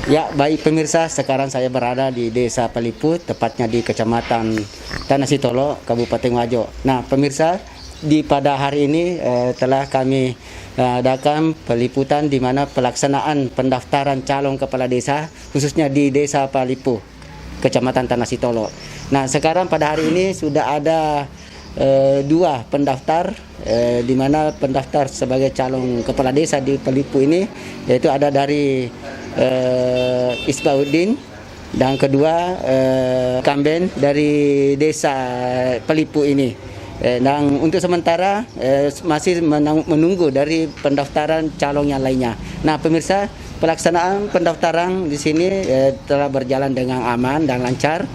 Ya, baik pemirsa, sekarang saya berada di Desa Palipu, tepatnya di Kecamatan Tanah Sitolo, Kabupaten Wajo. Nah, pemirsa, pada hari ini telah kami adakan peliputan di mana pelaksanaan pendaftaran calon kepala desa, khususnya di Desa Palipu, Kecamatan Tanah Sitolo. Nah, sekarang pada hari ini sudah ada dua pendaftar, di mana pendaftar sebagai calon kepala desa di Palipu ini, yaitu ada dari Isbauddin, dan kedua Kamben dari Desa Palipu ini. Dan untuk sementara masih menunggu dari pendaftaran calon yang lainnya. Nah, pemirsa, pelaksanaan pendaftaran di sini telah berjalan dengan aman dan lancar.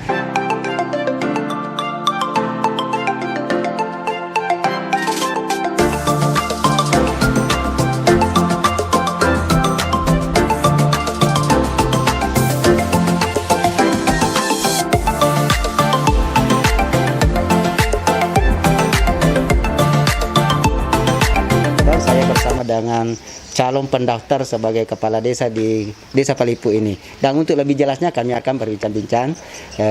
Dengan calon pendaftar sebagai kepala desa di Desa Palipu ini. Dan untuk lebih jelasnya kami akan berbincang-bincang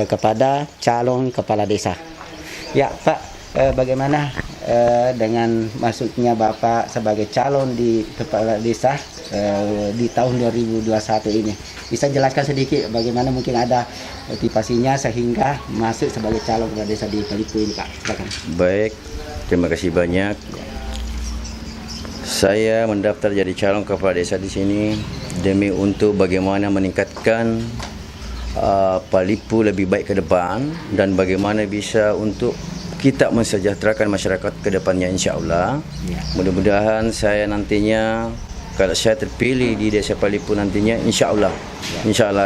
kepada calon kepala desa. Ya, Pak, bagaimana dengan masuknya Bapak sebagai calon di kepala desa di tahun 2021 ini? Bisa jelaskan sedikit bagaimana mungkin ada motivasinya sehingga masuk sebagai calon kepala desa di Palipu ini, Pak? Silakan. Baik, terima kasih banyak. Saya mendaftar jadi calon kepala desa di sini demi untuk bagaimana meningkatkan Palipu lebih baik ke depan dan bagaimana bisa untuk kita mensejahterakan masyarakat ke depannya, insya Allah. Mudah-mudahan saya nantinya, kalau saya terpilih di Desa Palipu nantinya, insya Allah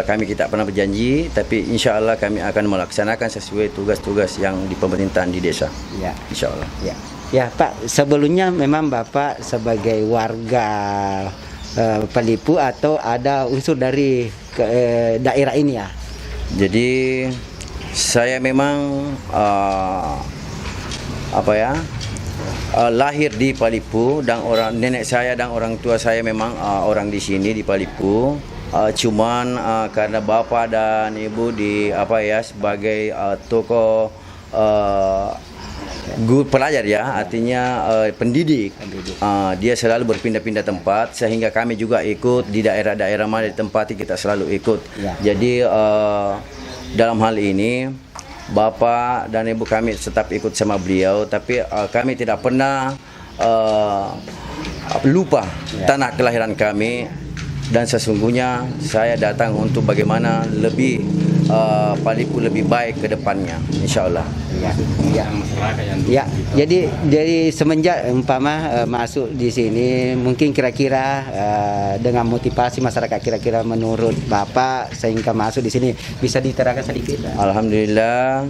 kami tidak pernah berjanji, tapi insya Allah kami akan melaksanakan sesuai tugas-tugas yang di pemerintahan di desa. Insya Allah. Ya, Pak, sebelumnya memang Bapak sebagai warga Palipu atau ada unsur dari daerah ini ya? Jadi saya memang lahir di Palipu, dan nenek saya dan orang tua saya memang orang di sini di Palipu. Cuman karena bapak dan ibu sebagai tokoh guru pelajar ya, artinya pendidik. Dia selalu berpindah-pindah tempat sehingga kami juga ikut di daerah-daerah mana ditempati, kita selalu ikut. Jadi dalam hal ini bapak dan ibu kami tetap ikut sama beliau, tapi kami tidak pernah lupa tanah kelahiran kami, dan sesungguhnya saya datang untuk bagaimana lebih Palipu lebih baik ke depannya, insya Allah. Jadi dari semenjak masuk di sini, mungkin kira-kira dengan motivasi masyarakat kira-kira menurut Bapak sehingga masuk di sini, bisa diterangkan sedikit? Alhamdulillah,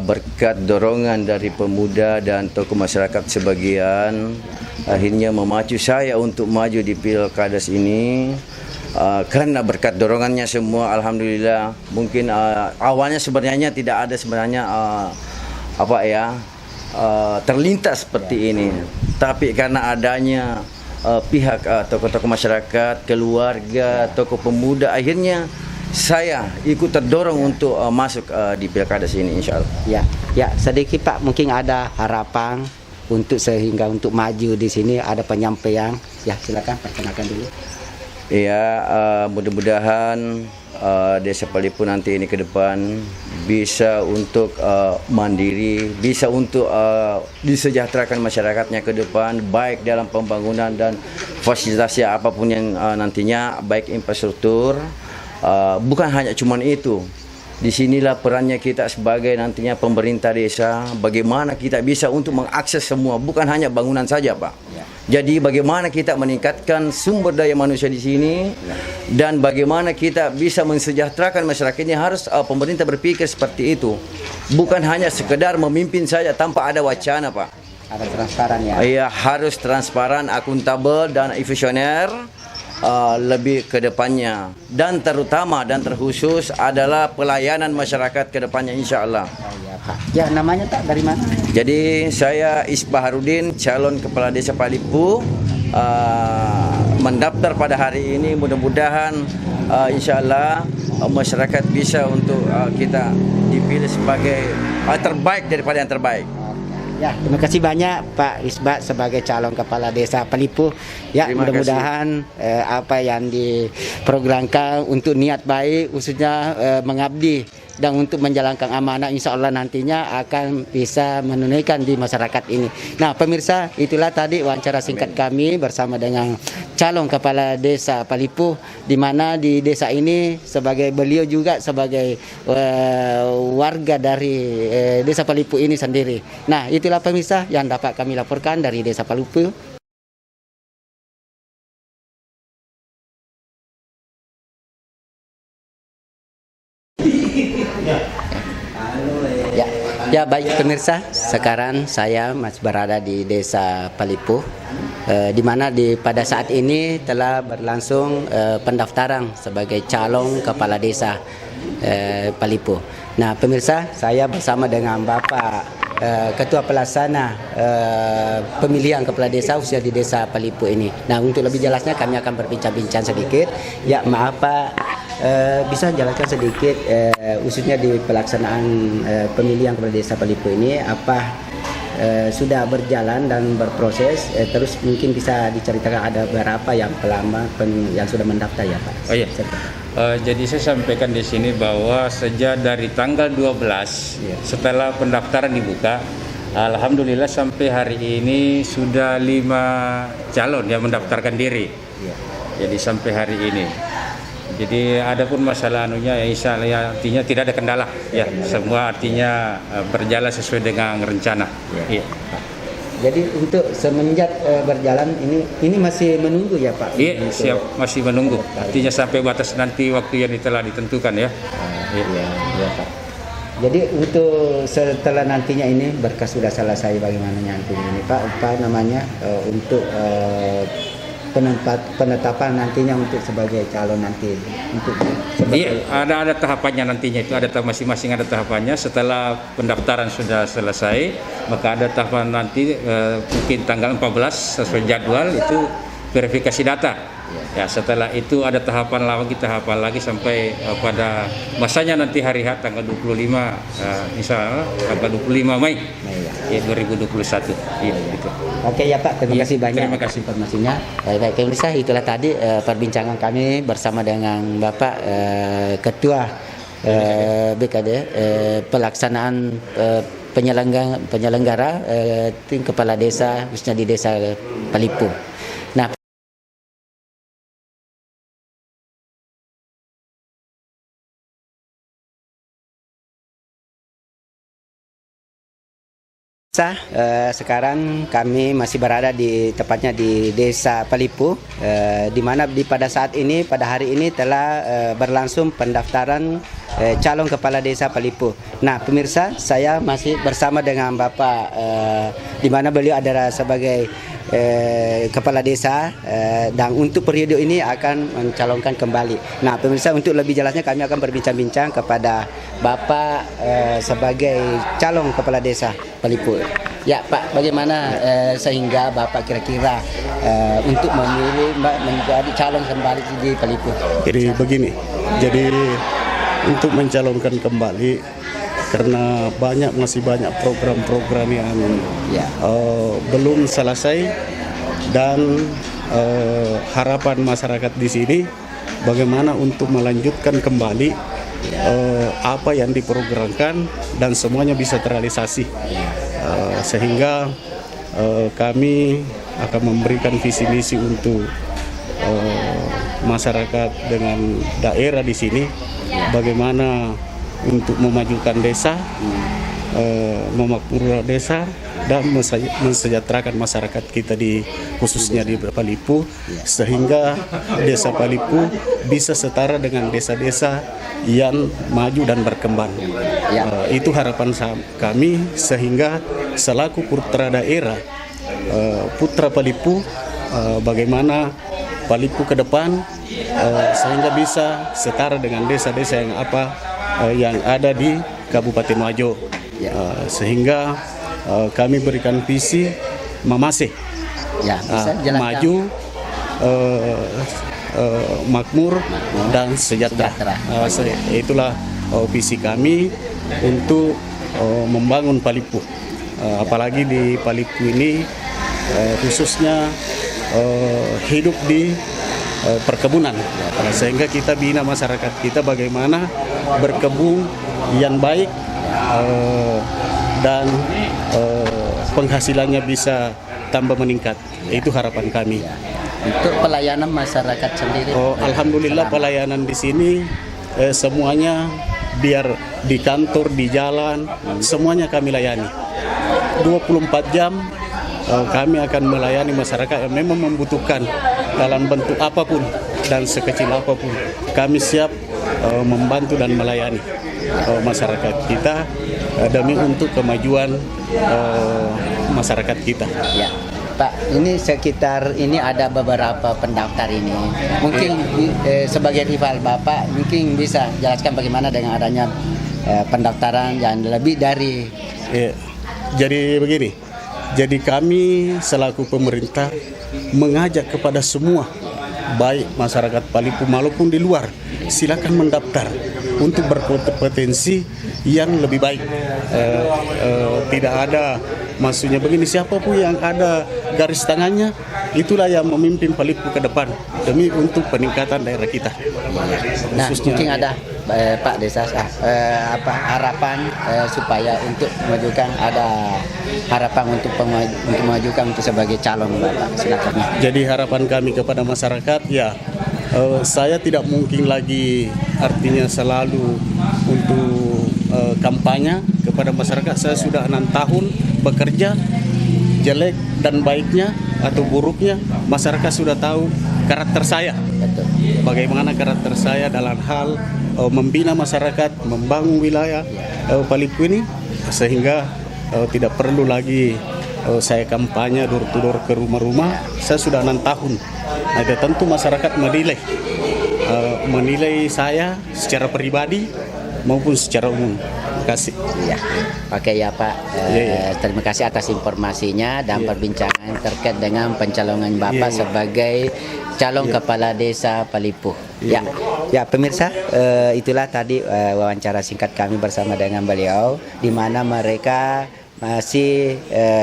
berkat dorongan dari pemuda dan tokoh masyarakat sebagian, akhirnya memacu saya untuk maju di Pilkades ini. Karena berkat dorongannya semua, alhamdulillah. Mungkin awalnya sebenarnya tidak ada terlintas seperti ini, tapi karena adanya pihak tokoh-tokoh masyarakat, keluarga, tokoh pemuda, akhirnya saya ikut terdorong untuk masuk di Pilkades ini, insya Allah. Ya, sedikit Pak, mungkin ada harapan sehingga untuk maju di sini, ada penyampaian. Ya, silakan perkenalkan dulu. Ya, mudah-mudahan Desa Palipu nanti ini ke depan bisa untuk mandiri, bisa untuk disejahterakan masyarakatnya ke depan, baik dalam pembangunan dan fasilitasi apapun yang nantinya, baik infrastruktur. Bukan hanya cuman itu. Disinilah perannya kita sebagai nantinya pemerintah desa, bagaimana kita bisa untuk mengakses semua, bukan hanya bangunan saja, Pak. Jadi bagaimana kita meningkatkan sumber daya manusia di sini, dan bagaimana kita bisa mensejahterakan masyarakatnya, harus pemerintah berpikir seperti itu. Bukan hanya sekedar memimpin saja tanpa ada wacana, Pak. Ada transparan ya? Iya, harus transparan, akuntabel, dan visioner. Lebih ke depannya, dan terutama dan terkhusus adalah pelayanan masyarakat ke depannya, insya Allah. Ya, namanya tak dari mana? Jadi saya Isbauddin, calon kepala desa Palipu, mendaftar pada hari ini. Mudah-mudahan insya Allah masyarakat bisa untuk kita dipilih sebagai terbaik daripada yang terbaik. Ya, terima kasih banyak Pak Isbat sebagai calon kepala desa Palipuh. Ya, Terima mudah-mudahan apa yang diprogramkan untuk niat baik, khususnya mengabdi dan untuk menjalankan amanah, insya Allah nantinya akan bisa menunaikan di masyarakat ini. Nah, pemirsa, itulah tadi wawancara singkat kami bersama dengan calon kepala desa Palipuh, di mana di desa ini sebagai beliau juga sebagai warga dari desa Palipuh ini sendiri. Nah, itulah pemirsa yang dapat kami laporkan dari desa Palipuh. Ya, baik pemirsa, sekarang saya masih berada di desa Palipuh, di mana pada saat ini telah berlangsung pendaftaran sebagai calon kepala desa Palipuh. Nah, pemirsa, saya bersama dengan Bapak Ketua Pelaksana pemilihan kepala desa khususnya di desa Palipuh ini. Nah, untuk lebih jelasnya kami akan berbincang-bincang sedikit. Ya, maaf Pak, bisa jelaskan sedikit khususnya di pelaksanaan pemilihan kepala desa Palipuh ini apa sudah berjalan dan berproses, terus mungkin bisa diceritakan ada berapa yang pelamar yang sudah mendaftar ya Pak? Oh iya. Jadi saya sampaikan di sini bahwa sejak dari tanggal 12 setelah pendaftaran dibuka, alhamdulillah sampai hari ini sudah 5 calon yang mendaftarkan diri. Jadi sampai hari ini. Jadi adapun masalah anunya ya insya Allah ya, artinya tidak ada kendala ya, semua artinya berjalan sesuai dengan rencana. Iya. Jadi untuk semenjak berjalan ini masih menunggu ya Pak? Iya, siap, masih menunggu. Artinya sampai batas nanti waktu yang telah ditentukan ya. Iya Pak. Jadi untuk setelah nantinya ini berkas sudah selesai, bagaimana nantinya ini Pak? Apa namanya untuk penetapan nantinya untuk sebagai calon nanti untuk Iya, ada tahapannya nantinya, itu ada masing-masing ada tahapannya. Setelah pendaftaran sudah selesai, maka ada tahapan nanti mungkin tanggal 14 sesuai jadwal itu verifikasi data. Ya, setelah itu ada tahapan lagi sampai pada masanya nanti hari H tanggal 25 insya Allah tanggal 25 Mei ya, 2021. Iya, gitu. Oke ya Pak, terima kasih banyak. Terima kasih informasinya. Baik pemirsa, itulah tadi perbincangan kami bersama dengan Bapak Ketua BKD pelaksanaan penyelenggara tim kepala desa khususnya di desa Palipuh. Nah, sekarang kami masih berada tepatnya di desa Palipuh, di mana pada saat ini pada hari ini telah berlangsung pendaftaran calon kepala desa Palipuh. Nah pemirsa, saya masih bersama dengan Bapak di mana beliau adalah sebagai kepala desa dan untuk periode ini akan mencalonkan kembali. Nah pemirsa, untuk lebih jelasnya kami akan berbincang-bincang kepada Bapak sebagai calon kepala desa Palipuh. Ya Pak, bagaimana sehingga Bapak kira-kira untuk memilih menjadi calon kembali di Palipuh? Jadi begini, jadi untuk mencalonkan kembali karena masih banyak program-program yang belum selesai dan harapan masyarakat di sini bagaimana untuk melanjutkan kembali apa yang diprogramkan dan semuanya bisa terrealisasi, sehingga kami akan memberikan visi misi untuk masyarakat dengan daerah di sini, bagaimana untuk memajukan desa, memakmurkan desa dan mensejahterakan masyarakat kita khususnya di Palipuh, sehingga desa Palipuh bisa setara dengan desa-desa yang maju dan berkembang. Itu harapan kami, sehingga selaku putra daerah, putra Palipuh, bagaimana Palipuh ke depan sehingga bisa setara dengan desa-desa yang ada di Kabupaten Wajo, sehingga kami berikan visi Mamase, maju makmur dan sejahtera. Itulah visi kami untuk membangun Palipu. Apalagi di Palipu ini khususnya hidup di perkebunan, sehingga kita bina masyarakat kita bagaimana berkebun yang baik dan penghasilannya bisa tambah meningkat. Itu harapan kami. Untuk pelayanan masyarakat sendiri. Alhamdulillah pelayanan di sini semuanya, biar di kantor, di jalan, semuanya kami layani. 24 jam kami akan melayani masyarakat yang memang membutuhkan dalam bentuk apapun dan sekecil apapun. Kami siap membantu dan melayani masyarakat kita demi untuk kemajuan masyarakat kita. Ya, Pak, ini sekitar ini ada beberapa pendaftar ini. Mungkin sebagai rival Bapak, mungkin bisa jelaskan bagaimana dengan adanya pendaftaran yang lebih dari. Jadi begini, jadi kami selaku pemerintah mengajak kepada semua, baik masyarakat Palipu maupun di luar, silakan mendaftar untuk berkompetensi yang lebih baik. Tidak ada, maksudnya begini, siapapun yang ada garis tangannya, itulah yang memimpin Palipu ke depan demi untuk peningkatan daerah kita. Nah, mungkin ada Pak Desa harapan supaya untuk memajukan, ada harapan untuk memajukan untuk sebagai calon Bapak, silakan. Jadi harapan kami kepada masyarakat, ya saya tidak mungkin lagi artinya selalu untuk kampanye kepada masyarakat. Saya sudah 6 tahun bekerja, jelek dan baiknya atau buruknya masyarakat sudah tahu karakter saya. Bagaimana karakter saya dalam hal membina masyarakat, membangun wilayah Palipu ini, sehingga tidak perlu lagi saya kampanye door to door ke rumah-rumah. Saya sudah 6 tahun. Nah, tentu masyarakat menilai saya secara pribadi maupun secara umum. Terima kasih. Ya, oke ya Pak. Terima kasih atas informasinya dan perbincangan terkait dengan pencalonan Bapak sebagai calon kepala desa Palipu. Ya, pemirsa, itulah tadi wawancara singkat kami bersama dengan beliau, di mana mereka masih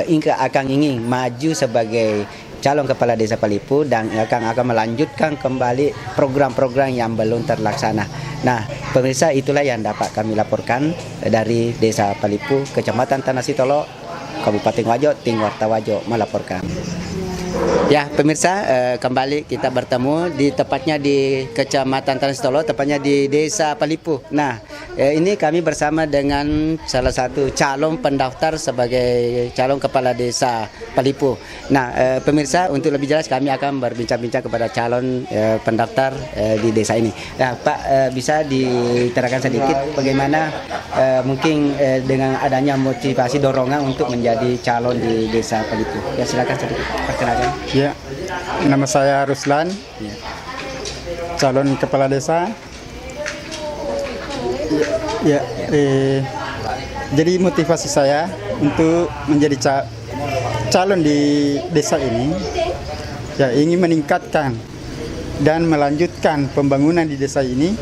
ingin maju sebagai calon kepala desa Palipu dan akan melanjutkan kembali program-program yang belum terlaksana. Nah, pemirsa, itulah yang dapat kami laporkan dari Desa Palipu, Kecamatan Tanah Sitolo, Kabupaten Wajo, Tim Warta Wajo melaporkan. Ya, pemirsa, kembali kita bertemu tepatnya di Kecamatan Tanah Sitolo, tepatnya di Desa Palipu. Nah, ini kami bersama dengan salah satu calon pendaftar sebagai calon kepala desa Palipu. Nah, pemirsa, untuk lebih jelas kami akan berbincang-bincang kepada calon pendaftar di desa ini. Nah, Pak, bisa diterangkan sedikit bagaimana mungkin dengan adanya motivasi dorongan untuk menjadi calon di desa Palipu. Ya, silakan sedikit perkenalkan. Ya, nama saya Ruslan, calon kepala desa. Jadi motivasi saya untuk menjadi calon di desa ini, ya ingin meningkatkan dan melanjutkan pembangunan di desa ini.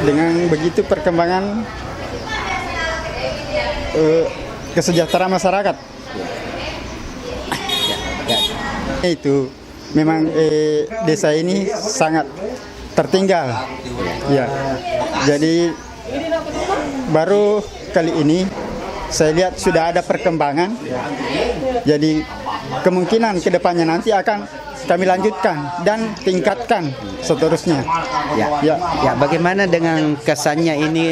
Dengan begitu perkembangan kesejahteraan masyarakat. Itu memang desa ini sangat tertinggal. Ya. Jadi baru kali ini saya lihat sudah ada perkembangan. Jadi kemungkinan kedepannya nanti akan kami lanjutkan dan tingkatkan seterusnya. Ya, bagaimana dengan kesannya ini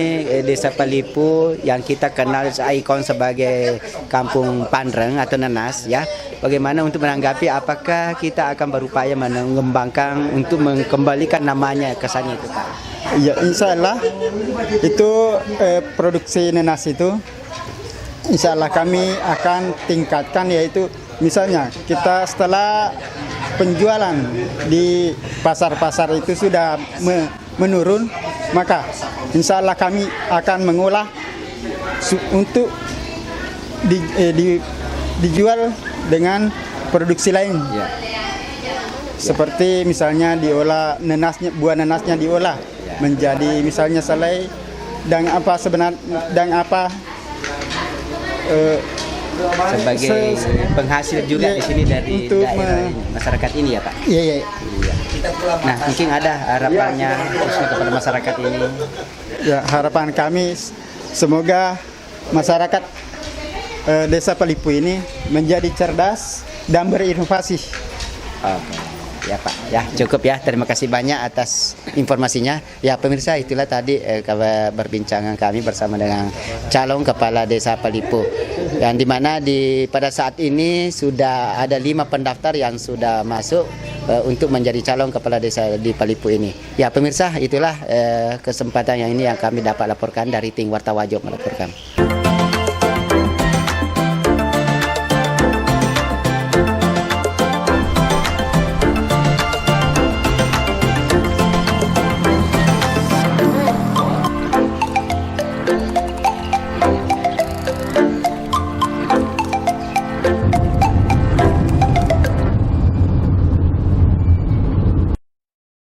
Desa Palipu yang kita kenal ikon sebagai kampung Pandreng atau Nanas, ya? Bagaimana untuk menanggapi, apakah kita akan berupaya mengembangkan untuk mengembalikan namanya, kesannya itu, Pak? Ya, insya Allah itu produksi Nanas itu insya Allah kami akan tingkatkan, yaitu misalnya kita setelah penjualan di pasar-pasar itu sudah menurun, maka insya Allah kami akan mengolah untuk dijual dengan produksi lain. Seperti misalnya diolah nanasnya, buah nanasnya diolah menjadi misalnya selai dan apa sebagai penghasil juga di sini dari untuk daerah ini, masyarakat ini ya Pak. Iya, iya. Nah mungkin ada harapannya khususnya kepada masyarakat ini. Ya, harapan kami semoga masyarakat Desa Palipu ini menjadi cerdas dan berinovasi. Oke. Ya Pak, ya cukup ya. Terima kasih banyak atas informasinya. Ya pemirsa, itulah tadi perbincangan kami bersama dengan calon kepala Desa Palipu. Yang dimana pada saat ini sudah ada 5 pendaftar yang sudah masuk untuk menjadi calon kepala desa di Palipu ini. Ya pemirsa, itulah kesempatan yang ini yang kami dapat laporkan dari tim Warta Wajo melaporkan.